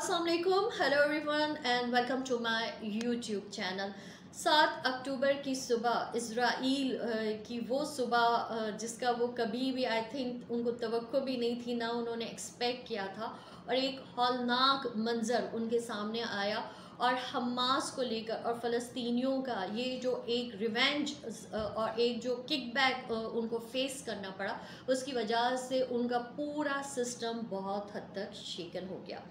अस्सलामुअलैकुम, hello everyone and welcome to my YouTube channel. 7 अक्टूबर की सुबह इज़राइल की वो सुबह जिसका वो कभी भी आई थिंक उनको तवक्को भी नहीं थी, ना उन्होंने एक्सपेक्ट किया था। और एक हौलनाक मंज़र उनके सामने आया और हमास को लेकर और फ़लस्तीनियों का ये जो एक रिवेंज और एक जो किकबैक उनको फेस करना पड़ा, उसकी वजह से उनका पूरा सिस्टम बहुत हद तक शेकन हो गया।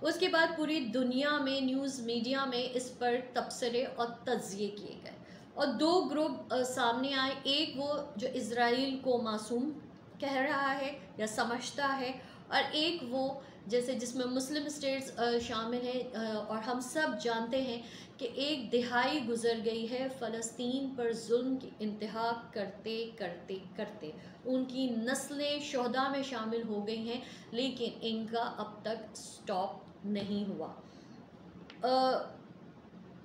उसके बाद पूरी दुनिया में न्यूज़ मीडिया में इस पर तबसरे और तज्जिए किए गए और दो ग्रुप सामने आए। एक वो जो इज़राइल को मासूम कह रहा है या समझता है, और एक वो जैसे जिसमें मुस्लिम स्टेट्स शामिल हैं। और हम सब जानते हैं कि एक दिहाई गुजर गई है फ़लस्तीन पर जुल्म की इंतहा करते करते करते। उनकी नस्लें शोहदा में शामिल हो गई हैं, लेकिन इनका अब तक स्टॉप नहीं हुआ।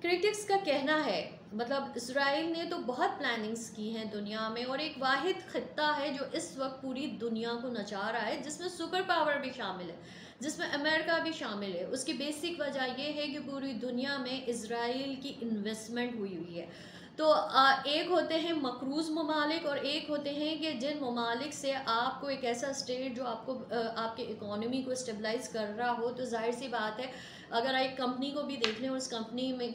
क्रिटिक्स का कहना है, मतलब इसराइल ने तो बहुत प्लानिंग्स की हैं दुनिया में, और एक वाहिद खित्ता है जो इस वक्त पूरी दुनिया को नचा रहा है, जिसमें सुपर पावर भी शामिल है, जिसमें अमेरिका भी शामिल है। उसकी बेसिक वजह यह है कि पूरी दुनिया में इसराइल की इन्वेस्टमेंट हुई हुई है। तो एक होते हैं मकरूज़ ममालिक और एक होते हैं कि जिन ममालिक से आपको एक ऐसा स्टेट जो आपको आपके इकोनॉमी को स्टेबलाइज कर रहा हो, तो जाहिर सी बात है अगर एक कंपनी को भी देख लें, उस कंपनी में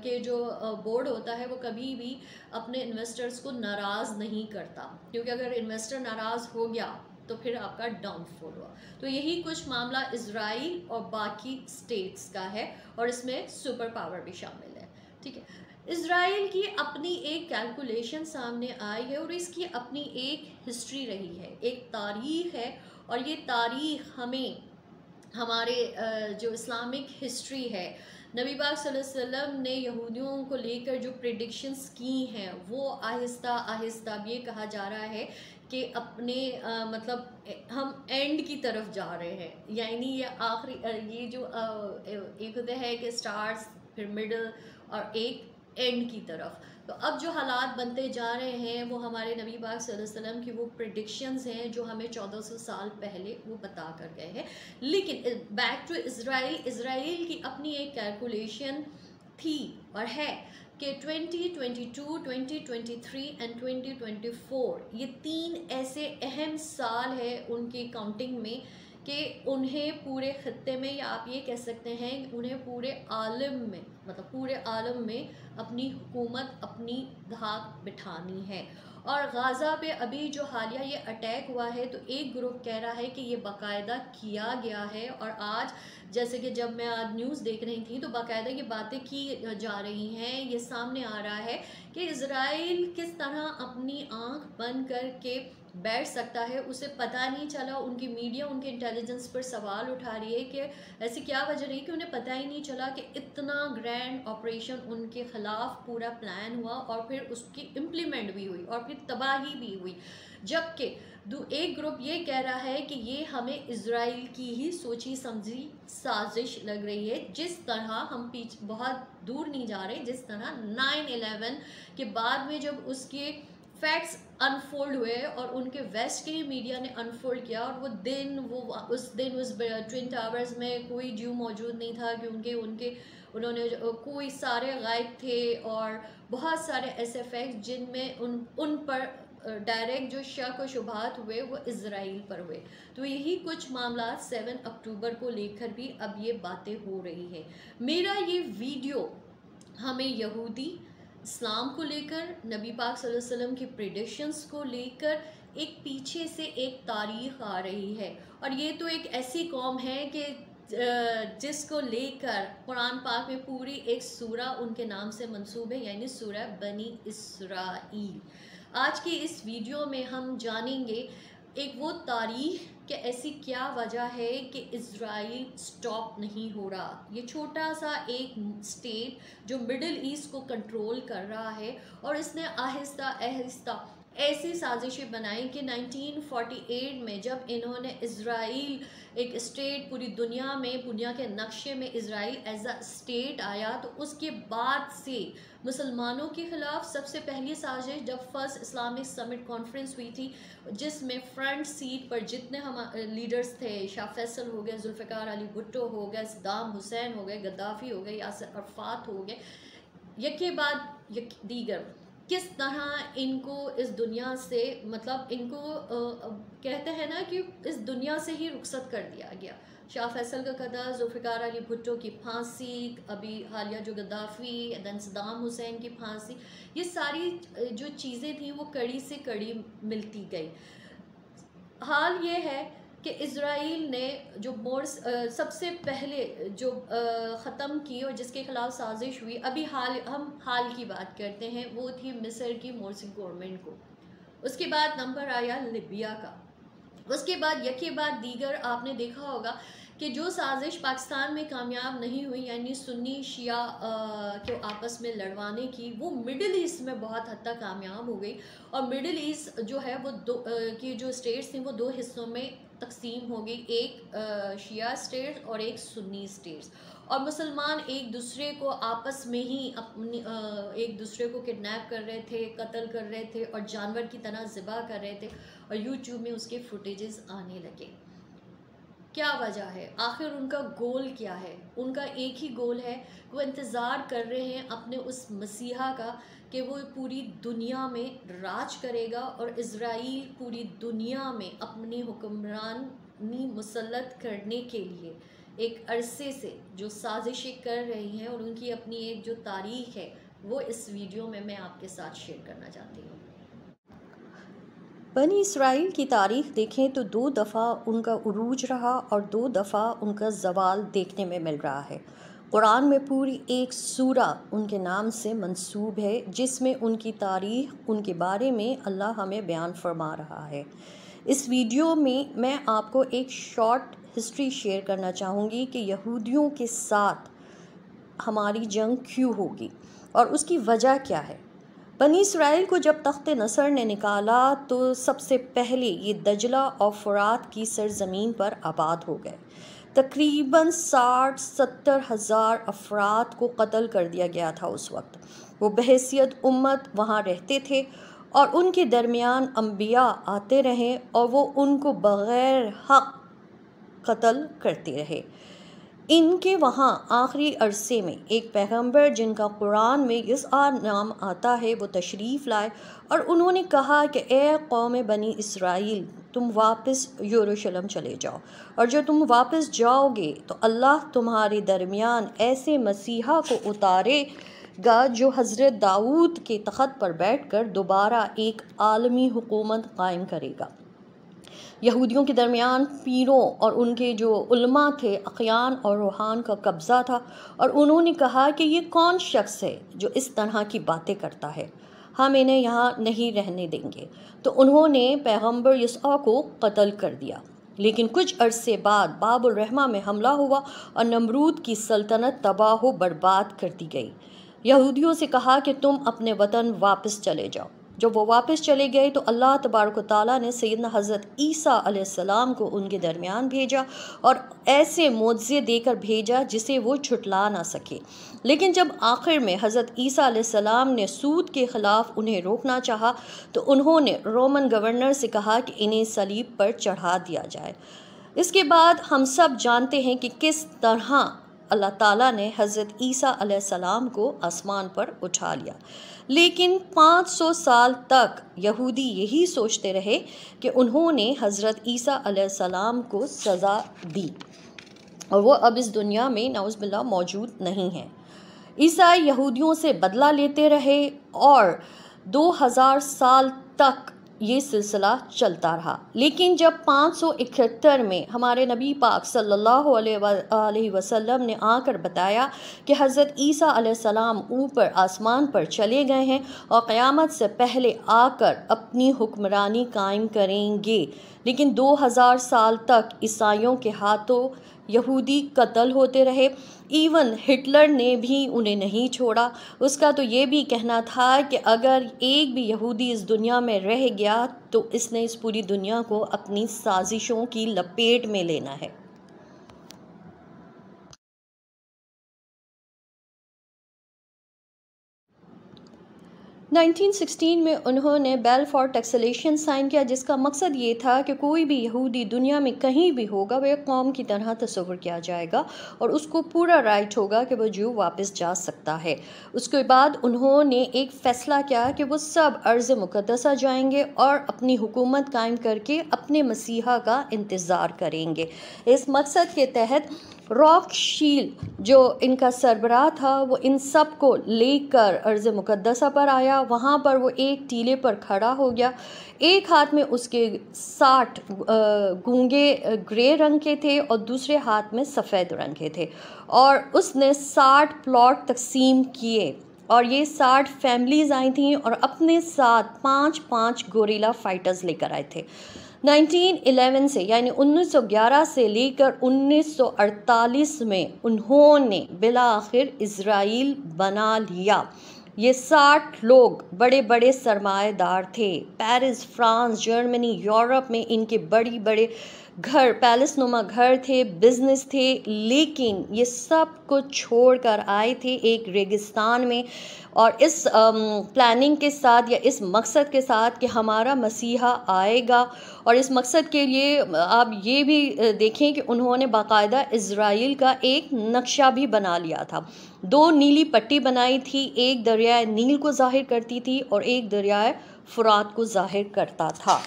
के जो बोर्ड होता है वो कभी भी अपने इन्वेस्टर्स को नाराज़ नहीं करता, क्योंकि अगर इन्वेस्टर नाराज़ हो गया तो फिर आपका डाउनफॉल हुआ। तो यही कुछ मामला इज़राइल और बाकी स्टेट्स का है, और इसमें सुपर पावर भी शामिल है। ठीक है, इज़राइल की अपनी एक कैलकुलेशन सामने आई है और इसकी अपनी एक हिस्ट्री रही है, एक तारीख़ है। और ये तारीख़ हमें हमारे जो इस्लामिक हिस्ट्री है, नबी पाक सल्लल्लाहु अलैहि वसल्लम ने यहूदियों को लेकर जो प्रेडिक्शंस की हैं, वो आहिस्ता आहिस्ता ये कहा जा रहा है कि अपने मतलब हम एंड की तरफ जा रहे हैं। यानी ये आखिरी ये जो एक होता है कि स्टार्स, फिर मिडल और एक एंड की तरफ। तो अब जो हालात बनते जा रहे हैं वो हमारे नबी पाक सल्लल्लाहु अलैहि वसल्लम की वो प्रेडिक्शंस हैं जो हमें 1400 साल पहले वो बता कर गए हैं। लेकिन बैक टू इज़राइल, इज़राइल की अपनी एक कैलकुलेशन थी और है कि 2022, 2023 एंड 2024 ये 3 ऐसे अहम साल है उनकी काउंटिंग में कि उन्हें पूरे ख़त्ते में, या आप ये कह सकते हैं उन्हें पूरे आलम में, मतलब पूरे आलम में अपनी हुकूमत, अपनी धाक बिठानी है। और गाज़ा पे अभी जो हालिया ये अटैक हुआ है, तो एक ग्रुप कह रहा है कि ये बाकायदा किया गया है। और आज जैसे कि जब मैं आज न्यूज़ देख रही थी तो बाकायदा ये बातें की जा रही हैं, ये सामने आ रहा है कि इज़राइल किस तरह अपनी आँख बंद करके बैठ सकता है, उसे पता नहीं चला। उनकी मीडिया उनके इंटेलिजेंस पर सवाल उठा रही है कि ऐसी क्या वजह रही कि उन्हें पता ही नहीं चला कि इतना ग्रैंड ऑपरेशन उनके ख़िलाफ़ पूरा प्लान हुआ और फिर उसकी इम्प्लीमेंट भी हुई और फिर तबाही भी हुई। जबकि एक ग्रुप ये कह रहा है कि ये हमें इज़राइल की ही सोची समझी साजिश लग रही है। जिस तरह हम पीछे बहुत दूर नहीं जा रहे, जिस तरह 9/11 के बाद में जब उसके फैक्ट्स अनफोल्ड हुए और उनके वेस्ट के ही मीडिया ने अनफोल्ड किया, और उस दिन उस ट्विन टावर्स में कोई ज्यू मौजूद नहीं था, कि उन्होंने कोई सारे गायब थे, और बहुत सारे ऐसे फैक्ट्स जिनमें उन पर डायरेक्ट जो शक और शुबहात हुए वो इज़राइल पर हुए। तो यही कुछ मामला 7 अक्टूबर को लेकर भी अब ये बातें हो रही है। मेरा ये वीडियो हमें यहूदी इस्लाम को लेकर, नबी पाक सल्लल्लाहु अलैहि वसल्लम की प्रेडिक्शंस को लेकर एक पीछे से एक तारीख़ आ रही है। और ये तो एक ऐसी कौम है कि जिसको लेकर कुरान पाक में पूरी एक सूरा उनके नाम से मंसूब है, यानी सूरा बनी इसराइल। आज की इस वीडियो में हम जानेंगे एक वो तारीख़ कि ऐसी क्या वजह है कि इज़राइल स्टॉप नहीं हो रहा। ये छोटा सा एक स्टेट जो मिडिल ईस्ट को कंट्रोल कर रहा है, और इसने आहिस्ता आहिस्ता ऐसी साजिशें बनाई कि 1948 में जब इन्होंने इज़राइल एक स्टेट पूरी दुनिया में, दुनिया के नक्शे में इज़राइल एज अ स्टेट आया, तो उसके बाद से मुसलमानों के ख़िलाफ़ सबसे पहली साजिश जब फर्स्ट इस्लामिक समिट कॉन्फ्रेंस हुई थी, जिसमें फ्रंट सीट पर जितने हम लीडर्स थे, शाह फैसल हो गए, जुल्फ़िकार अली भुट्टो हो गए, सद्दाम हुसैन हो गए, गद्दाफ़ी हो गए, यासिर अरफ़ात हो गए, यके बाद दीगर, किस तरह इनको इस दुनिया से, मतलब इनको कहते हैं ना कि इस दुनिया से ही रुखसत कर दिया गया। शाह फैसल का कत्ल, जुल्फ़िकार अली भुट्टो की फांसी, अभी हालिया जो गद्दाफ़ी, दैन सद्दाम हुसैन की फांसी, ये सारी जो चीज़ें थी वो कड़ी से कड़ी मिलती गई। हाल ये है कि इज़राइल ने जो सबसे पहले जो ख़त्म की और जिसके ख़िलाफ़ साजिश हुई, अभी हम हाल की बात करते हैं, वो थी मिस्र की मोर्सी गवर्नमेंट को। उसके बाद नंबर आया लिबिया का। उसके बाद यके बाद दीगर आपने देखा होगा कि जो साजिश पाकिस्तान में कामयाब नहीं हुई, यानी सुन्नी शिया को आपस में लड़वाने की, वो मिडिल ईस्ट में बहुत हद तक कामयाब हो गई। और मिडिल ईस्ट जो है वो की जो स्टेट्स थी वो दो हिस्सों में तकसीम हो गई, एक शिया स्टेट्स और एक सुन्नी स्टेट्स। और मुसलमान एक दूसरे को आपस में ही अपनी एक दूसरे को किडनैप कर रहे थे, कत्ल कर रहे थे और जानवर की तरह ज़िबा कर रहे थे, और यूट्यूब में उसके फुटेजेस आने लगे। क्या वजह है? आखिर उनका गोल क्या है? उनका एक ही गोल है, वो इंतज़ार कर रहे हैं अपने उस मसीहा का कि वो पूरी दुनिया में राज करेगा और इज़राइल पूरी दुनिया में अपनी हुक्मरानी मुसल्लत करने के लिए एक अरसे से जो साजिशें कर रही हैं, और उनकी अपनी एक जो तारीख़ है वो इस वीडियो में मैं आपके साथ शेयर करना चाहती हूँ। बनी इसराइल की तारीख़ देखें तो 2 दफ़ा उनका उरूज रहा और 2 दफ़ा उनका ज़वाल देखने में मिल रहा है। कुरान में पूरी एक सूरा उनके नाम से मंसूब है, जिसमें उनकी तारीख़, उनके बारे में अल्लाह हमें बयान फरमा रहा है। इस वीडियो में मैं आपको एक शॉर्ट हिस्ट्री शेयर करना चाहूँगी कि यहूदियों के साथ हमारी जंग क्यों होगी और उसकी वजह क्या है। बनी इसराइल को जब तख्त नसर ने निकाला तो सबसे पहले ये दजला और फुरात की सरज़मीन पर आबाद हो गए। तकरीबन 60-70 हज़ार अफराद को कत्ल कर दिया गया था उस वक्त। वो बहैसियत उम्मत वहाँ रहते थे और उनके दरमियान अम्बिया आते रहे और वो उनको बग़ैर हक़ कत्ल करते रहे। इनके वहाँ आखिरी अरसे में एक पैगंबर जिनका कुरान में यस्आ नाम आता है, वो तशरीफ़ लाए और उन्होंने कहा कि ए कौम बनी इसराइल, तुम वापस यरूशलेम चले जाओ, और जब तुम वापस जाओगे तो अल्लाह तुम्हारे दरमियान ऐसे मसीहा को उतारेगा जो हज़रत दाऊद के तख़्त पर बैठकर दोबारा एक आलमी हुकूमत कायम करेगा। यहूदियों के दरमियान पीरों और उनके जो उलमा थे, अखयान और रूहान का कब्ज़ा था, और उन्होंने कहा कि ये कौन शख्स है जो इस तरह की बातें करता है, हम इन्हें यहाँ नहीं रहने देंगे। तो उन्होंने पैगंबर यस्आ को कत्ल कर दिया। लेकिन कुछ अरसे बाद बाबुल रहमा में हमला हुआ और नमरूद की सल्तनत तबाह व बर्बाद कर दी गई। यहूदियों से कहा कि तुम अपने वतन वापस चले जाओ। जब वो वापस चले गए तो अल्लाह तबारक व तआला ने सैयदना हज़रत ईसा अलैहिस्सलाम को उनके दरमियान भेजा और ऐसे मोज़े देकर भेजा जिसे वो छुटला ना सके। लेकिन जब आखिर में हज़रत ईसा अलैहिस्सलाम ने सूद के ख़िलाफ़ उन्हें रोकना चाहा तो उन्होंने रोमन गवर्नर से कहा कि इन्हें सलीब पर चढ़ा दिया जाए। इसके बाद हम सब जानते हैं कि किस तरह अल्लाह ताला ने हज़रत ईसा अलैहिस्सलाम को आसमान पर उठा लिया। लेकिन 500 साल तक यहूदी यही सोचते रहे कि उन्होंने हज़रत ईसा अलैहिस्सलाम को सज़ा दी और वो अब इस दुनिया में नाउज़ुबिल्लाह मौजूद नहीं है। ईसाई यहूदियों से बदला लेते रहे और 2000 साल तक ये सिलसिला चलता रहा। लेकिन जब 571 में हमारे नबी पाक सल्लल्लाहु अलैहि वसल्लम ने आकर बताया कि हज़रत ईसा अलैहिस्सलाम ऊपर आसमान पर चले गए हैं और क़यामत से पहले आकर अपनी हुक्मरानी कायम करेंगे, लेकिन 2000 साल तक ईसाइयों के हाथों यहूदी कत्ल होते रहे। इवन हिटलर ने भी उन्हें नहीं छोड़ा। उसका तो ये भी कहना था कि अगर एक भी यहूदी इस दुनिया में रह गया तो इसने इस पूरी दुनिया को अपनी साजिशों की लपेट में लेना है। 1916 में उन्होंने बेलफोर टेक्सलेशन साइन किया, जिसका मकसद ये था कि कोई भी यहूदी दुनिया में कहीं भी होगा वह एक कौम की तरह तस्वर किया जाएगा और उसको पूरा राइट होगा कि वह जू वापस जा सकता है। उसके बाद उन्होंने एक फ़ैसला किया कि वो सब अर्ज़ मुक़द्दसा जाएंगे और अपनी हुकूमत कायम करके अपने मसीहा का इंतज़ार करेंगे। इस मकसद के तहत रॉकशील्ड जो इनका सरबराह था वो इन सब को लेकर अर्ज़ मुक़द्दसा पर आया। वहाँ पर वो एक टीले पर खड़ा हो गया। एक हाथ में उसके 60 गूंगे ग्रे रंग के थे और दूसरे हाथ में सफ़ेद रंग के थे और उसने 60 प्लॉट तकसीम किए और ये 60 फैमिलीज़ आई थीं और अपने साथ 5-5 गोरिल्ला फाइटर्स लेकर आए थे। 1911 से यानी 1911 से लेकर 1948 में उन्होंने बिला आखिर इज़राइल बना लिया। ये 60 लोग बड़े बड़े सरमाएदार थे। पेरिस, फ्रांस, जर्मनी, यूरोप में इनके बड़ी बड़े घर, पैलेस नुमा घर थे, बिजनेस थे, लेकिन ये सब कुछ छोड़कर आए थे एक रेगिस्तान में और इस प्लानिंग के साथ या इस मकसद के साथ कि हमारा मसीहा आएगा। और इस मकसद के लिए आप ये भी देखें कि उन्होंने बाकायदा इज़राइल का एक नक्शा भी बना लिया था। 2 नीली पट्टी बनाई थी, एक दरियाए नील को ज़ाहिर करती थी और एक दरियाए फुरात को ज़ाहिर करता था।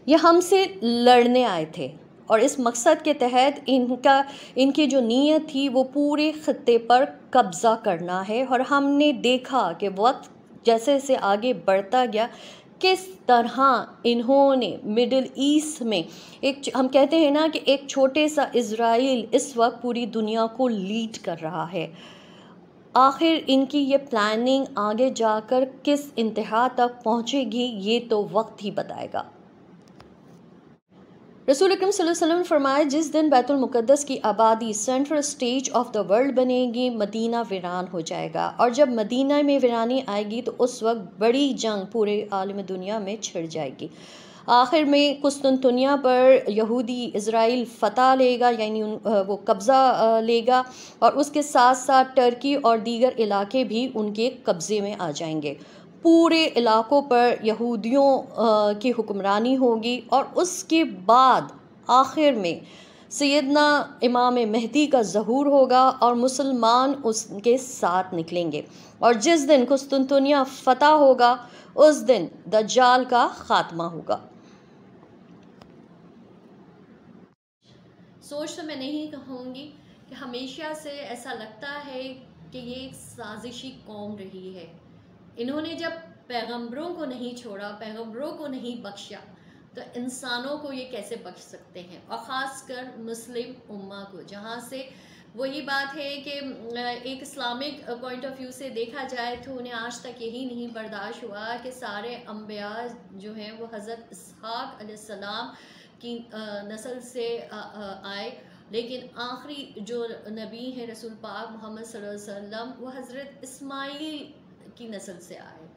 ये हमसे लड़ने आए थे और इस मकसद के तहत इनकी जो नीयत थी वो पूरे खत्ते पर कब्ज़ा करना है। और हमने देखा कि वक्त जैसे जैसे आगे बढ़ता गया किस तरह इन्होंने मिडिल ईस्ट में हम कहते हैं ना कि एक छोटे सा इज़राइल इस वक्त पूरी दुनिया को लीड कर रहा है। आखिर इनकी ये प्लानिंग आगे जाकर किस इंतहा तक पहुँचेगी ये तो वक्त ही बताएगा। रसूल अकरम सल्लल्लाहु अलैहि वसल्लम फरमाए, जिस दिन बैतुल मुक़द्दस की आबादी central stage of the world बनेगी, मदीना वीरान हो जाएगा। और जब मदीना में वीरानी आएगी तो उस वक्त बड़ी जंग पूरे आलम दुनिया में छिड़ जाएगी। आखिर में कुस्तुनतुनिया पर यहूदी इज़राइल फ़तह लेगा, यानी वो कब्ज़ा लेगा और उसके साथ साथ टर्की और दीगर इलाके भी उनके कब्ज़े में आ जाएंगे। पूरे इलाकों पर यहूदियों की हुक्मरानी होगी और उसके बाद आखिर में सैयदना इमाम मेहदी का ज़हूर होगा और मुसलमान उसके साथ निकलेंगे। और जिस दिन कुस्तुनतुनिया फ़तह होगा उस दिन दज्जाल का ख़ात्मा होगा। सोच तो मैं नहीं कहूँगी कि हमेशा से ऐसा लगता है कि ये एक साजिशी कौम रही है। इन्होंने जब पैगंबरों को नहीं छोड़ा, पैगंबरों को नहीं बख्शा, तो इंसानों को ये कैसे बख्श सकते हैं, और ख़ासकर मुस्लिम उम्मा को, जहाँ से वही बात है कि एक इस्लामिक पॉइंट ऑफ व्यू से देखा जाए तो उन्हें आज तक यही नहीं बर्दाश्त हुआ कि सारे अम्बिया जो हैं वो हज़रत इसहाक़ अलैहिस्सलाम की नस्ल से आए, लेकिन आखिरी जो नबी हैं रसूल पाक मोहम्मद सल्लल्लाहु अलैहि वसल्लम वो हज़रत इस्माईल की नस्ल से आए।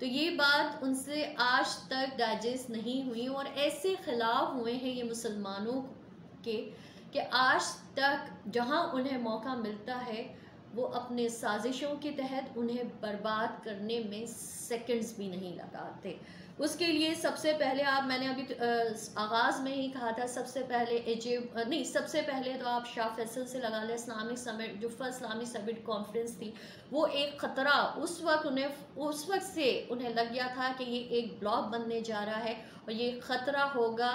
तो ये बात उनसे आज तक डाइजेस्ट नहीं हुई और ऐसे खिलाफ हुए हैं ये मुसलमानों के कि आज तक जहां उन्हें मौका मिलता है वो अपने साजिशों के तहत उन्हें बर्बाद करने में सेकंड्स भी नहीं लगाते। उसके लिए सबसे पहले मैंने अभी आगाज़ में ही कहा था, सबसे पहले सबसे पहले तो आप शाह फैसल से लगा लें। इस्लामिक समिट जो फर्स्ट इस्लामिक समिट कॉन्फ्रेंस थी वो एक ख़तरा उस वक्त से उन्हें लग गया था कि ये एक ब्लॉक बनने जा रहा है और ये ख़तरा होगा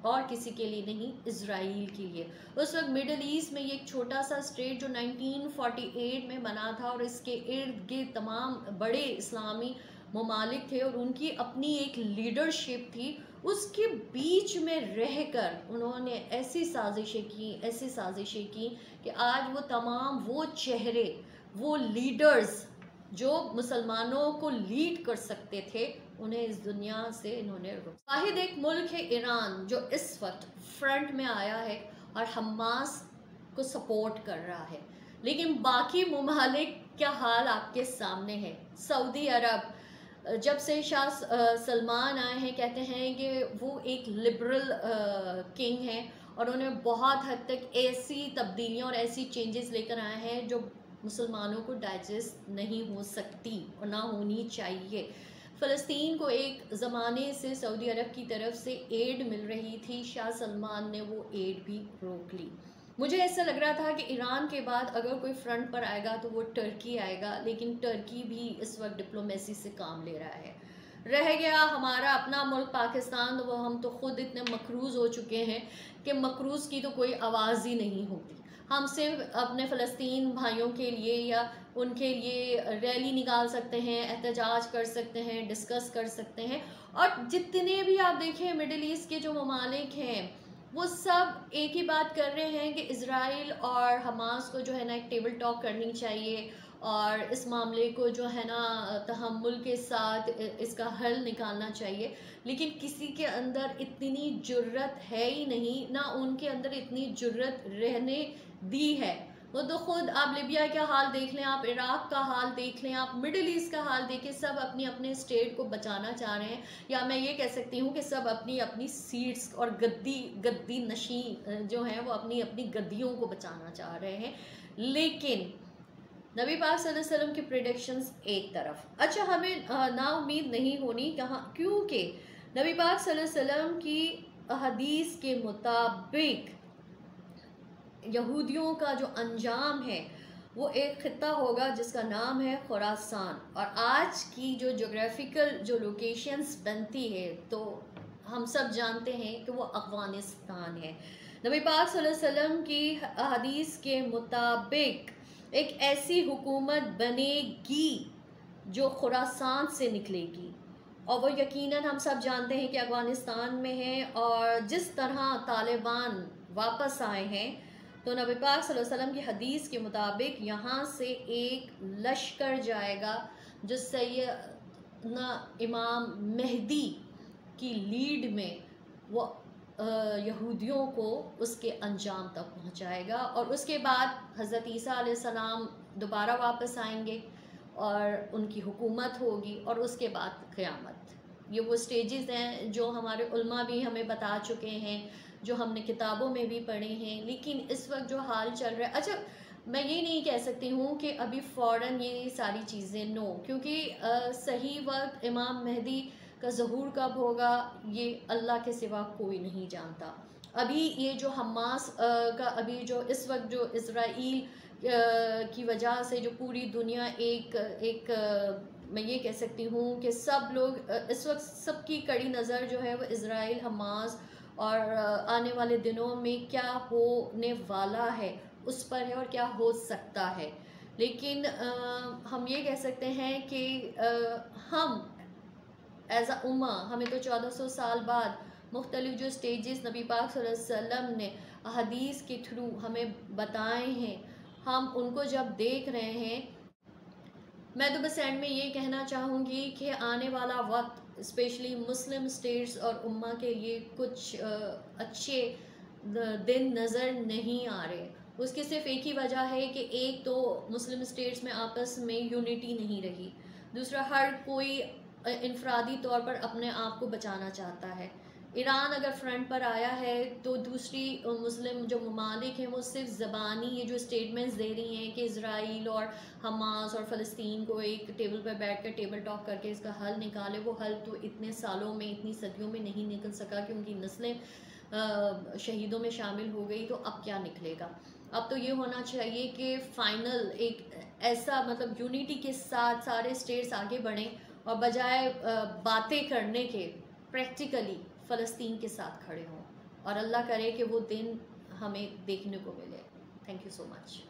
और किसी के लिए नहीं, इज़राइल के लिए। उस वक्त मिडल ईस्ट में ये एक छोटा सा स्टेट जो 1948 में बना था और इसके इर्द गिर्द तमाम बड़े इस्लामी ममालिक थे और उनकी अपनी एक लीडरशिप थी। उसके बीच में रहकर उन्होंने ऐसी साजिशें की कि आज वो तमाम वो चेहरे, वो लीडर्स जो मुसलमानों को लीड कर सकते थे उन्हें इस दुनिया से इन्होंने वाहिद एक मुल्क है ईरान जो इस वक्त फ्रंट में आया है और हमास को सपोर्ट कर रहा है। लेकिन बाकी ममालिक क्या हाल आपके सामने है। सऊदी अरब, जब से शाह सलमान आए हैं, कहते हैं कि वो एक लिबरल किंग हैं और उन्हें बहुत हद तक ऐसी तब्दीलियाँ और ऐसी चेंजेस लेकर आए हैं जो मुसलमानों को डाइजेस्ट नहीं हो सकती और ना होनी चाहिए। फ़लस्तीन को एक ज़माने से सऊदी अरब की तरफ से एड मिल रही थी, शाह सलमान ने वो एड भी रोक ली। मुझे ऐसा लग रहा था कि ईरान के बाद अगर कोई फ्रंट पर आएगा तो वो टर्की आएगा, लेकिन टर्की भी इस वक्त डिप्लोमेसी से काम ले रहा है। रह गया हमारा अपना मुल्क पाकिस्तान, वो हम तो ख़ुद इतने मकरूज़ हो चुके हैं कि मकरूज़ की तो कोई आवाज़ ही नहीं होती। हम सिर्फ अपने फ़लस्तीन भाइयों के लिए या उनके लिए रैली निकाल सकते हैं, एहतजाज कर सकते हैं, डिस्कस कर सकते हैं। और जितने भी आप देखें मिडिल ईस्ट के जो ममालिक हैं वो सब एक ही बात कर रहे हैं कि इज़राइल और हमास को जो है ना एक टेबल टॉक करनी चाहिए और इस मामले को जो है ना तहम्मुल के साथ इसका हल निकालना चाहिए। लेकिन किसी के अंदर इतनी जुर्रत है ही नहीं, ना उनके अंदर इतनी जुर्रत रहने दी है। वो तो खुद आप लिबिया का हाल देख लें, आप इराक़ का हाल देख लें, आप मिडिल ईस्ट का हाल देखें, सब अपनी अपने स्टेट को बचाना चाह रहे हैं। या मैं ये कह सकती हूँ कि सब अपनी अपनी सीट्स और गद्दी नशी जो हैं वो अपनी अपनी गद्दियों को बचाना चाह रहे हैं। लेकिन नबी पाक सल्लल्लाहु अलैहि वसल्लम की प्रेडिक्शंस एक तरफ, अच्छा हमें नाउम्मीद नहीं होनी कहाँ, क्योंकि नबी पाक सल्लल्लाहु अलैहि वसल्लम की हदीस के मुताबिक यहूदियों का जो अंजाम है वो एक ख़ित्ता होगा जिसका नाम है खुरासान। और आज की जो जोग्राफिकल जो लोकेशंस बनती है तो हम सब जानते हैं कि वो अफ़गानिस्तान है। नबी पाक सल्लल्लाहु अलैहि वसल्लम की हदीस के मुताबिक एक ऐसी हुकूमत बनेगी जो खुरासान से निकलेगी और वो यकीनन हम सब जानते हैं कि अफ़गानिस्तान में है। और जिस तरह तालिबान वापस आए हैं तो नबी पाक सल्लल्लाहु अलैहि वसल्लम की हदीस के मुताबिक यहाँ से एक लश्कर जाएगा जो सैयदना इमाम मेहदी की लीड में वो यहूदियों को उसके अंजाम तक पहुँचाएगा। और उसके बाद हज़रत ईसा अलैहिस्सलाम दोबारा वापस आएंगे और उनकी हुकूमत होगी और उसके बाद क़यामत। ये वो स्टेजेस हैं जो हमारे उल्मा भी हमें बता चुके हैं, जो हमने किताबों में भी पढ़े हैं। लेकिन इस वक्त जो हाल चल रहा है, अच्छा मैं ये नहीं कह सकती हूँ कि अभी फ़ौरन ये सारी चीज़ें नो, क्योंकि सही वक्त इमाम मेहदी का ज़हूर कब होगा ये अल्लाह के सिवा कोई नहीं जानता। अभी ये जो हमास का अभी जो इस वक्त जो इज़राइल की वजह से जो पूरी दुनिया एक मैं ये कह सकती हूँ कि सब लोग इस वक्त सबकी कड़ी नज़र जो है वो इज़राइल, हमास और आने वाले दिनों में क्या होने वाला है उस पर है और क्या हो सकता है। लेकिन हम ये कह सकते हैं कि हम एज़ अ उम्मा हमें तो 1400 साल बाद मुख्तलिफ जो स्टेजेस नबी पाक सल्लल्लाहु अलैहि वसल्लम ने हदीस के थ्रू हमें बताए हैं, हम उनको जब देख रहे हैं, मैं तो बस एंड में ये कहना चाहूँगी कि आने वाला वक्त स्पेशली मुस्लिम स्टेट्स और उम्मा के लिए कुछ अच्छे दिन नज़र नहीं आ रहे। उसकी सिर्फ एक ही वजह है कि एक तो मुस्लिम स्टेट्स में आपस में यूनिटी नहीं रही, दूसरा हर कोई इनफरादी तौर पर अपने आप को बचाना चाहता है। ईरान अगर फ्रंट पर आया है तो दूसरी मुस्लिम जो ममालिक हैं वो सिर्फ ज़बानी ये जो स्टेटमेंट्स दे रही हैं कि इज़राइल और हमास और फ़लस्तीन को एक टेबल पर बैठ कर टेबल टॉक करके इसका हल निकाले। वो हल तो इतने सालों में, इतनी सदियों में नहीं निकल सका क्योंकि नस्लें शहीदों में शामिल हो गई। तो अब क्या निकलेगा? अब तो ये होना चाहिए कि फ़ाइनल एक ऐसा मतलब यूनिटी के साथ सारे स्टेट्स आगे बढ़ें और बजाय बातें करने के प्रैक्टिकली फ़लस्तीन के साथ खड़े हों। और अल्लाह करे कि वो दिन हमें देखने को मिले। Thank you so much.